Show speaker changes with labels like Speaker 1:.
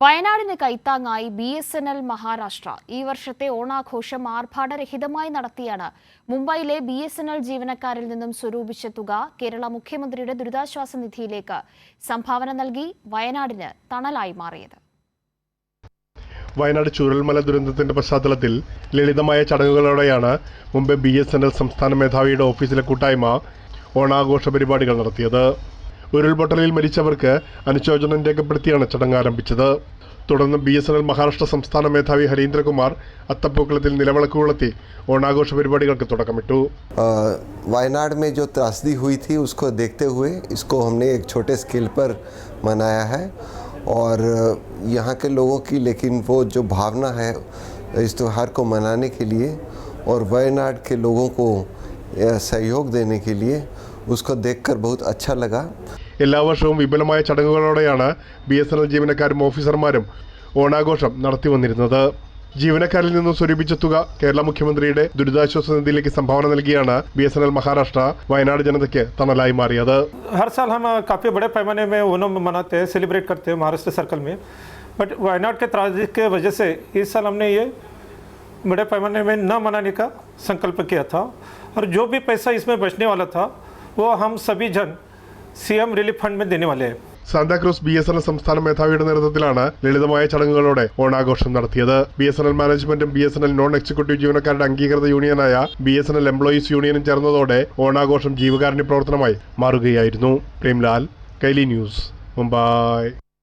Speaker 1: വയനാടിന് കൈത്താങ്ങായി BSNL മഹാരാഷ്ട്ര ഈ വർഷത്തെ ഓണാഘോഷം ആർഭാടരഹിതമായി നടത്തിയാണ് മുംബൈയിലെ BSNL ജീവനക്കാരിൽ നിന്നും സ്വരൂപിച്ച തുക കേരള മുഖ്യമന്ത്രിയുടെ ദുരിതാശ്വാസ നിധിയിലേക്ക് സംഭാവന നൽകി വയനാടിന് തണലായി മാറിയത്.
Speaker 2: വയനാട് ചൂരൽമല ദുരന്തത്തിന്റെ പശ്ചാത്തലത്തിൽ ലളിതമായ ചടങ്ങുകളോടെയാണ് മുംബൈ BSNL സംസ്ഥാന മേധാവിയുടെ ഓഫീസിലെ കൂട്ടായ്മ ഓണാഘോഷ പരിപാടികൾ നടത്തിയത്. ഉരുൾപൊട്ടലിൽ മരിച്ചവർക്ക് അനുശോചനം രേഖപ്പെടുത്തിയാണ് ചടങ്ങ് ആരംഭിച്ചത്. തുടർന്ന് BSNL മഹാരാഷ്ട്ര സംസ്ഥാന മേധാവി ഹരീന്ദ്രകുമാർ അത്തപ്പൂക്കളത്തിൽ നിലവിളക്ക് കൊളുത്തി ഓണാഘോഷ പരിപാടികൾക്ക് തുടക്കമിട്ടു.
Speaker 3: वायनाड में जो त्रासदी हुई थी उसको देखते हुए इसको हमने एक छोटे स्केल पर मनाया है और यहाँ के लोगों की लेकिन वो जो भावना है इस त्योहार को मनाने के लिए और वायनाड के लोगों को सहयोग देने के लिए उसको देखकर बहुत अच्छा लगा.
Speaker 2: എല്ലാ വർഷവും വിപുലമായ ചടങ്ങുകളോടെയാണ് BSNL ജീവനക്കാരും ഓഫീസർമാരും ഓണാഘോഷം നടത്തി വന്നിരുന്നത്. ജീവനക്കാരിൽ നിന്നും സ്വരൂപിച്ച തുക കേരള മുഖ്യമന്ത്രിയുടെ ദുരിതാശ്വാസ നിധിയിലേക്ക് സംഭാവന നൽകിയാണ് BSNL മഹാരാഷ്ട്ര വയനാട് जनता തണലായി മാറിയത്.
Speaker 4: हर साल हम काफ़ी बड़े पैमाने में ओणम मनाते हैं, सेलिब्रेट करते हैं महाराष्ट्र सर्कल में, बट वायनाड के त्रासदी के वजह से इस साल हमने ये बड़े पैमाने में न मनाने का संकल्प किया था और जो भी पैसा इसमें बचने वाला था वो हम सभी जन CM റിലീഫ് ഫണ്ട് में देने वाले हैं.
Speaker 2: സാന്താക്രൂസ് BSNL സംസ്ഥാന മേധാവിയുടെ നേതൃത്വത്തിലാണ് ലളിതമായ ചടങ്ങുകളോടെ ഓണാഘോഷം നടത്തിയത്. BSNL മാനേജ്മെന്റും BSNL നോൺ എക്സിക്യൂട്ടീവ് ജീവനക്കാരുടെ അംഗീകൃത യൂണിയനായ BSNL എംപ്ലോയീസ് യൂണിയനും ചേർന്നതോടെ ഓണാഘോഷം ജീവകാരുണ്യ പ്രവർത്തനമായി മാറുകയായിരുന്നു. പ്രേംലാൽ, കൈലി ന്യൂസ്, മുംബൈ.